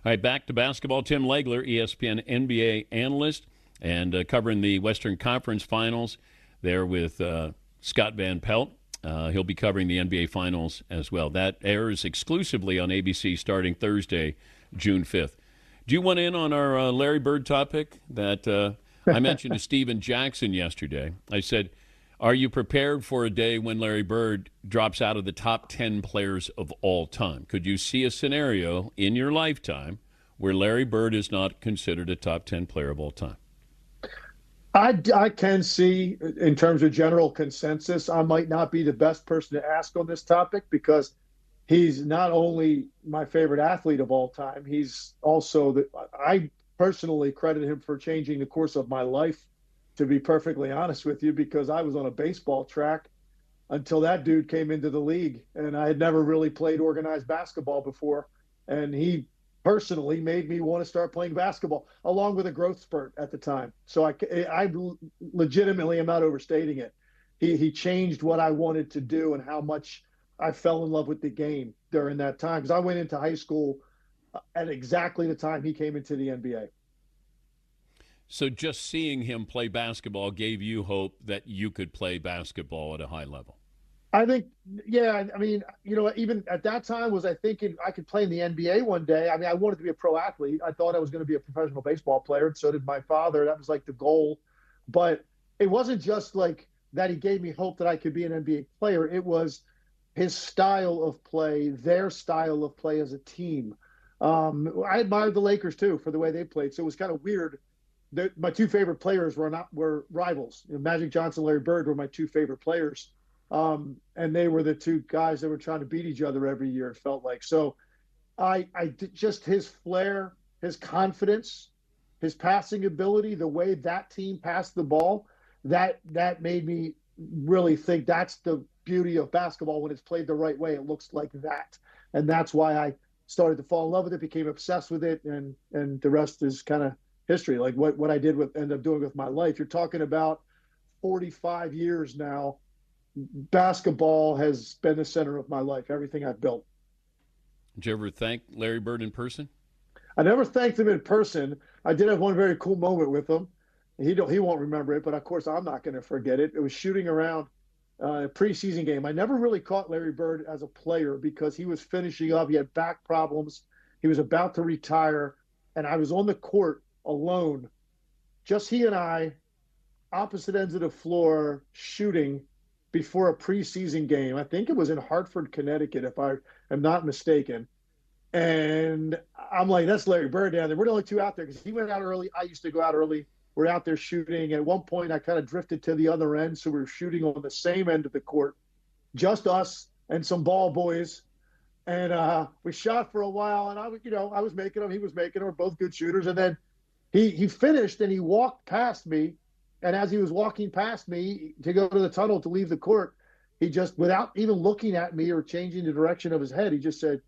All right, back to basketball. Tim Legler, ESPN NBA analyst, and covering the Western Conference Finals there with Scott Van Pelt. He'll be covering the NBA Finals as well. That airs exclusively on ABC starting Thursday, June 5th. Do you want in on our Larry Bird topic that I mentioned to Steven Jackson yesterday? I said, are you prepared for a day when Larry Bird drops out of the top 10 players of all time? Could you see a scenario in your lifetime where Larry Bird is not considered a top 10 player of all time? I can see, in terms of general consensus, I might not be the best person to ask on this topic because he's not only my favorite athlete of all time, he's also I personally credit him for changing the course of my life, to be perfectly honest with you, because I was on a baseball track until that dude came into the league, and I had never really played organized basketball before, and he personally made me want to start playing basketball, along with a growth spurt at the time. So I legitimately am not overstating it. He changed what I wanted to do and how much I fell in love with the game during that time, because I went into high school at exactly the time he came into the NBA. So just seeing him play basketball gave you hope that you could play basketball at a high level? I think, yeah, I mean, even at that time was I thinking I could play in the NBA one day. I mean, I wanted to be a pro athlete. I thought I was going to be a professional baseball player, and so did my father. That was like the goal. But it wasn't just like that he gave me hope that I could be an NBA player. It was his style of play, their style of play as a team. I admired the Lakers, too, for the way they played. So it was kind of weird. My two favorite players were rivals. Magic Johnson, Larry Bird were my two favorite players. And they were the two guys that were trying to beat each other every year, it felt like. So just his flair, his confidence, his passing ability, the way that team passed the ball, that made me really think that's the beauty of basketball. When it's played the right way, it looks like that. And that's why I started to fall in love with it, became obsessed with it, and the rest is kind of history, like what I ended up doing with my life. You're talking about 45 years now. Basketball has been the center of my life, everything I've built. Did you ever thank Larry Bird in person? I never thanked him in person. I did have one very cool moment with him. He won't remember it, but of course I'm not going to forget it. It was shooting around a preseason game. I never really caught Larry Bird as a player because he was finishing up. He had back problems. He was about to retire, and I was on the court alone, just he and I, opposite ends of the floor, shooting before a preseason game. I think it was in Hartford, Connecticut, if I am not mistaken. And I'm like, that's Larry Bird down there. We're the only two out there because he went out early. I used to go out early. We're out there shooting. At one point, I kind of drifted to the other end, so we were shooting on the same end of the court, just us and some ball boys. And we shot for a while, and I was making them. He was making them. We're both good shooters. And then he finished, and he walked past me. And as he was walking past me to go to the tunnel to leave the court, he just, without even looking at me or changing the direction of his head, he just said,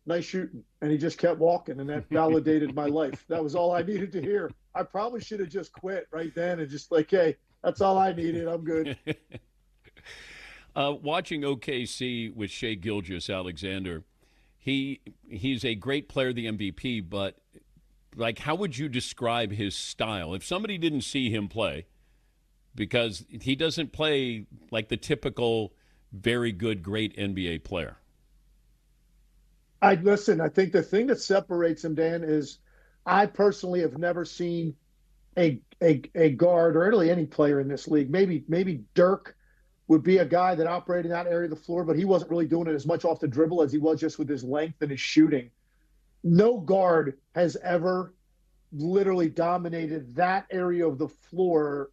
"Nice shooting." And he just kept walking, and that validated my life. That was all I needed to hear. I probably should have just quit right then and just like, hey, that's all I needed. I'm good. Watching OKC with Shai Gilgeous-Alexander, he's a great player, the MVP, but like, how would you describe his style? If somebody didn't see him play, because he doesn't play like the typical very good, great NBA player. I think the thing that separates him, Dan, is I personally have never seen a guard, or really any player in this league. Maybe Dirk would be a guy that operated in that area of the floor, but he wasn't really doing it as much off the dribble as he was just with his length and his shooting. No guard has ever literally dominated that area of the floor.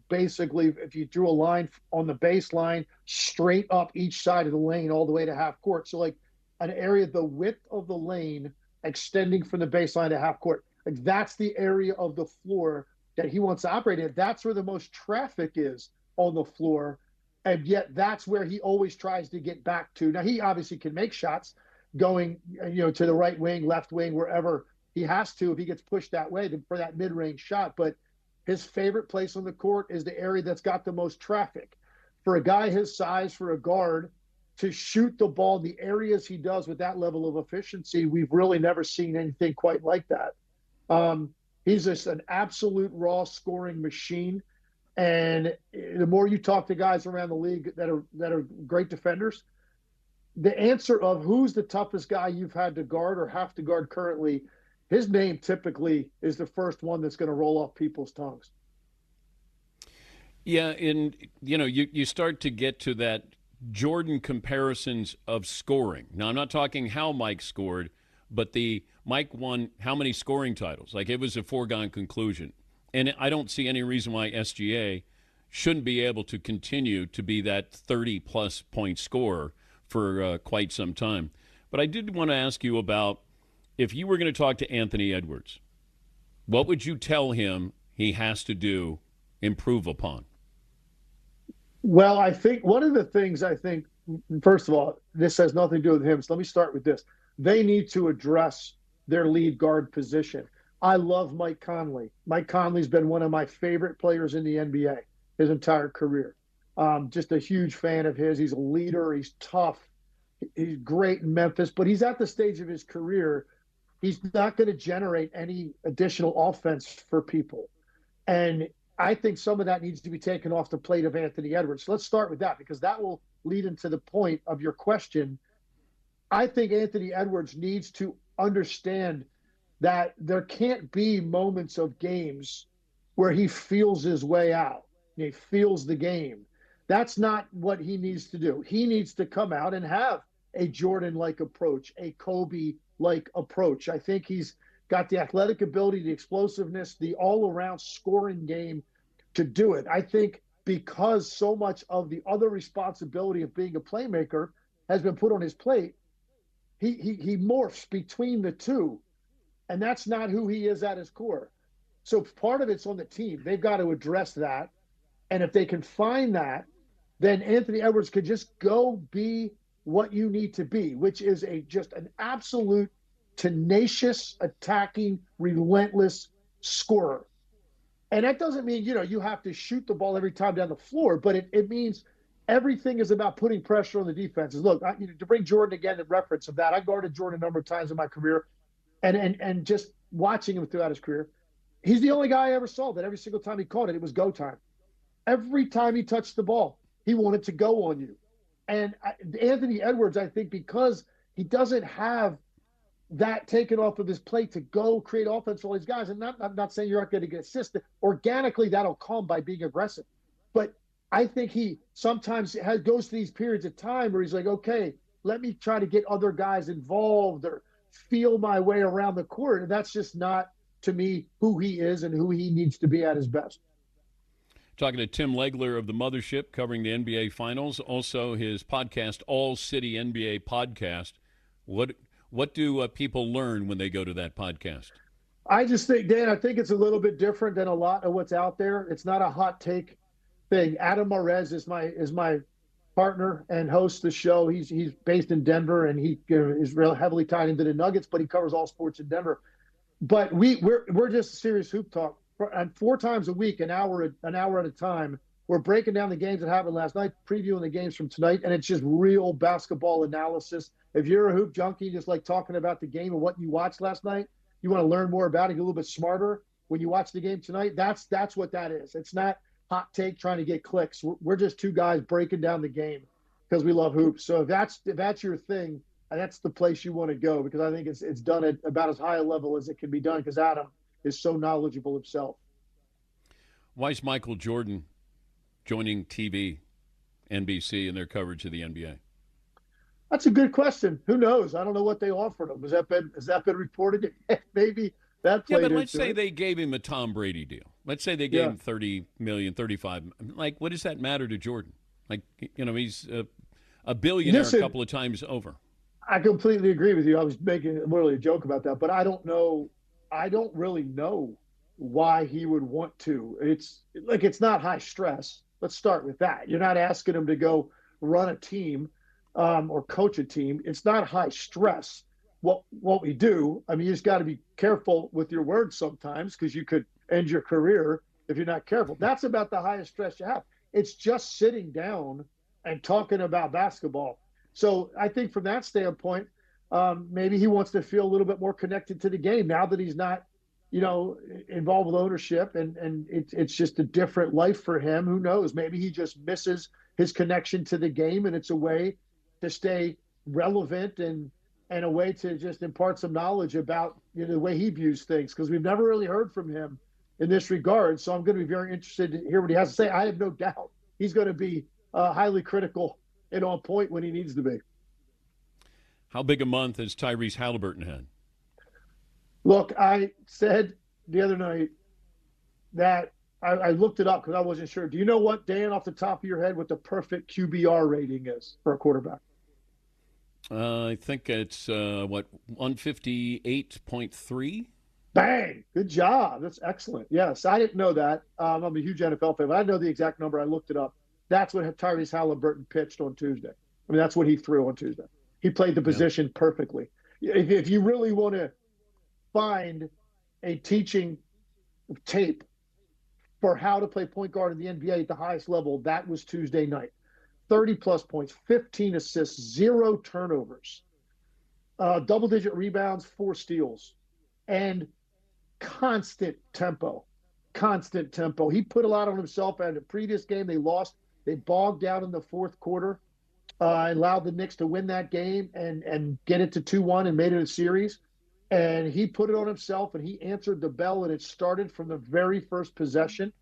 Basically, if you drew a line on the baseline straight up each side of the lane all the way to half court. So like an area, the width of the lane extending from the baseline to half court. Like that's the area of the floor that he wants to operate in. That's where the most traffic is on the floor. And yet that's where he always tries to get back to. Now, he obviously can make shots going, to the right wing, left wing, wherever he has to, if he gets pushed that way for that mid-range shot. But his favorite place on the court is the area that's got the most traffic. For a guy his size, for a guard, to shoot the ball in the areas he does with that level of efficiency, we've really never seen anything quite like that. He's just an absolute raw scoring machine. And the more you talk to guys around the league that are great defenders, the answer of who's the toughest guy you've had to guard or have to guard currently, his name typically is the first one that's going to roll off people's tongues. Yeah, and you start to get to that Jordan comparisons of scoring. Now, I'm not talking how Mike scored, but the Mike won how many scoring titles? Like, it was a foregone conclusion. And I don't see any reason why SGA shouldn't be able to continue to be that 30-plus point scorer for quite some time. But I did want to ask you about, if you were going to talk to Anthony Edwards, what would you tell him he has to do, improve upon? Well, I think one of the things first of all, this has nothing to do with him. So let me start with this. They need to address their lead guard position. I love Mike Conley. Mike Conley's been one of my favorite players in the NBA his entire career. Just a huge fan of his. He's a leader. He's tough. He's great in Memphis, but he's at the stage of his career. He's not going to generate any additional offense for people. And I think some of that needs to be taken off the plate of Anthony Edwards. So let's start with that, because that will lead into the point of your question. I think Anthony Edwards needs to understand that there can't be moments of games where he feels his way out. He feels the game. That's not what he needs to do. He needs to come out and have a Jordan-like approach, a Kobe-like approach. I think he's got the athletic ability, the explosiveness, the all-around scoring game to do it. I think because so much of the other responsibility of being a playmaker has been put on his plate, he morphs between the two, and that's not who he is at his core. So part of it's on the team. They've got to address that, and if they can find that, then Anthony Edwards could just go be what you need to be, which is just an absolute tenacious, attacking, relentless scorer. And that doesn't mean, you have to shoot the ball every time down the floor, but it means everything is about putting pressure on the defenses. Look, to bring Jordan again in reference of that, I guarded Jordan a number of times in my career, and just watching him throughout his career, he's the only guy I ever saw that every single time he caught it, it was go time. Every time he touched the ball, he wanted to go on you. And Anthony Edwards, I think, because he doesn't have that taken off of his plate to go create offense for all these guys. And I'm not saying you're not going to get assists. Organically, that'll come by being aggressive. But I think he sometimes goes through these periods of time where he's like, okay, let me try to get other guys involved or feel my way around the court. And that's just not, to me, who he is and who he needs to be at his best. Talking to Tim Legler of the Mothership, covering the NBA Finals, also his podcast, All City NBA Podcast. What do people learn when they go to that podcast? I just think, Dan, I think it's a little bit different than a lot of what's out there. It's not a hot take thing. Adam Marez is my partner and hosts the show. He's based in Denver, and he is real heavily tied into the Nuggets, but he covers all sports in Denver. But we're just serious hoop talk. And 4 times a week, an hour at a time, we're breaking down the games that happened last night, previewing the games from tonight, and it's just real basketball analysis. If you're a hoop junkie, just like talking about the game and what you watched last night, you want to learn more about it, get a little bit smarter when you watch the game tonight, that's what that is. It's not hot take trying to get clicks. We're just 2 guys breaking down the game because we love hoops. So if that's your thing, that's the place you want to go, because I think it's done at about as high a level as it can be done, because Adam is so knowledgeable himself. Why is Michael Jordan joining TV, NBC, in their coverage of the NBA? That's a good question. Who knows? I don't know what they offered him. Has that been reported? Maybe that played. Yeah, but let's say they gave him a Tom Brady deal. Let's say they gave him $30 million, $35 million. Like, what does that matter to Jordan? Like, he's a billionaire a couple of times over. I completely agree with you. I was making really a joke about that, but I don't know. I don't really know why he would want to. It's not high stress. Let's start with that. You're not asking him to go run a team or coach a team. It's not high stress. What we do, you just got to be careful with your words sometimes, because you could end your career if you're not careful. That's about the highest stress you have. It's just sitting down and talking about basketball. So I think from that standpoint, maybe he wants to feel a little bit more connected to the game now that he's not, involved with ownership, and it's just a different life for him. Who knows? Maybe he just misses his connection to the game, and it's a way to stay relevant and a way to just impart some knowledge about the way he views things, because we've never really heard from him in this regard. So I'm going to be very interested to hear what he has to say. I have no doubt he's going to be highly critical and on point when he needs to be. How big a month has Tyrese Haliburton had? Look, I said the other night that I looked it up because I wasn't sure. Do you know what, Dan, off the top of your head, what the perfect QBR rating is for a quarterback? I think it's, 158.3? Bang! Good job. That's excellent. Yes, I didn't know that. I'm a huge NFL fan, but I know the exact number. I looked it up. That's what Tyrese Haliburton pitched on Tuesday. I mean, that's what he threw on Tuesday. He played the position perfectly. If you really want to find a teaching tape for how to play point guard in the NBA at the highest level, that was Tuesday night. 30-plus points, 15 assists, 0 turnovers, double-digit rebounds, 4 steals, and constant tempo. He put a lot on himself. And the previous game, they lost. They bogged down in the fourth quarter, allowed the Knicks to win that game and get it to 2-1 and made it a series. And he put it on himself, and he answered the bell, and it started from the very first possession.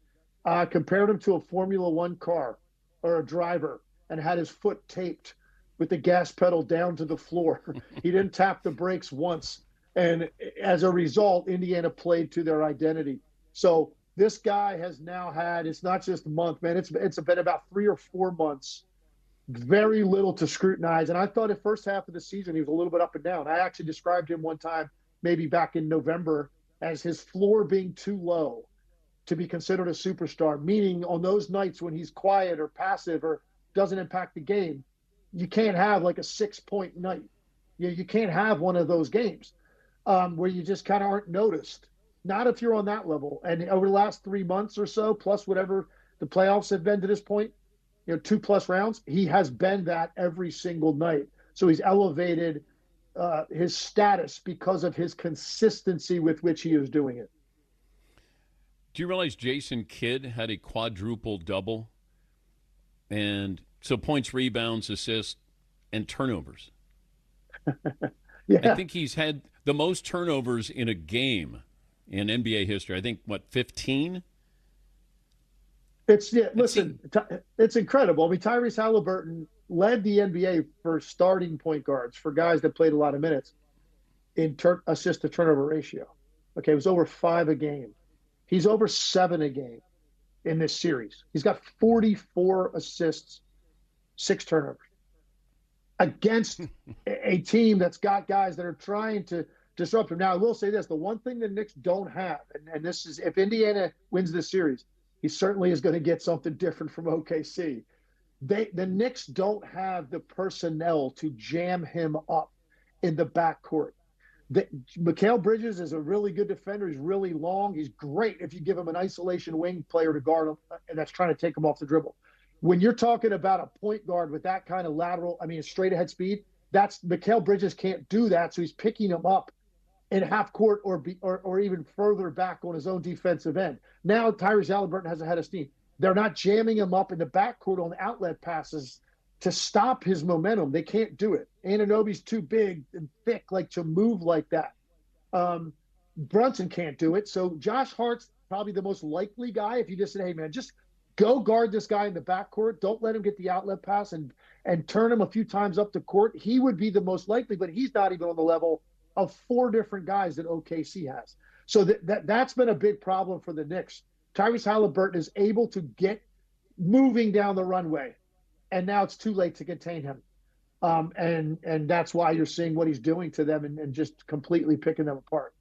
Compared him to a Formula One car or a driver, and had his foot taped with the gas pedal down to the floor. He didn't tap the brakes once. And as a result, Indiana played to their identity. So this guy has now had, it's not just a month, man. It's been about 3 or 4 months, very little to scrutinize. And I thought the first half of the season, he was a little bit up and down. I actually described him one time, maybe back in November, as his floor being too low to be considered a superstar, meaning on those nights when he's quiet or passive or doesn't impact the game, you can't have like a 6-point night. You can't have one of those games where you just kind of aren't noticed. Not if you're on that level. And over the last 3 months or so, plus whatever the playoffs have been to this point, 2+ rounds, he has been that every single night. So he's elevated his status because of his consistency with which he is doing it. Do you realize Jason Kidd had a quadruple double? And so points, rebounds, assists, and turnovers. Yeah. I think he's had the most turnovers in a game in NBA history. I think, 15? It's incredible. I mean, Tyrese Haliburton led the NBA for starting point guards, for guys that played a lot of minutes, in assist to turnover ratio. Okay, it was over 5 a game. He's over 7 a game in this series. He's got 44 assists, 6 turnovers against a team that's got guys that are trying to disrupt him. Now, I will say this. The one thing the Knicks don't have, and this is, if Indiana wins this series, he certainly is going to get something different from OKC. The Knicks don't have the personnel to jam him up in the backcourt. Mikal Bridges is a really good defender. He's really long. He's great if you give him an isolation wing player to guard him, and that's trying to take him off the dribble. When you're talking about a point guard with that kind of lateral, straight ahead speed, Mikal Bridges can't do that. So he's picking him up in half court or even further back on his own defensive end. Now Tyrese Haliburton has a head of steam. They're not jamming him up in the backcourt on the outlet passes to stop his momentum. They can't do it. Anunoby's too big and thick, to move like that. Brunson can't do it. So Josh Hart's probably the most likely guy. If you just say, hey man, just go guard this guy in the backcourt. Don't let him get the outlet pass and turn him a few times up the court. He would be the most likely, but he's not even on the level of 4 different guys that OKC has. So that's been a big problem for the Knicks. Tyrese Haliburton is able to get moving down the runway, and now it's too late to contain him. And that's why you're seeing what he's doing to them and just completely picking them apart.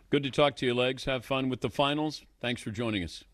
Good to talk to you, Legs. Have fun with the finals. Thanks for joining us.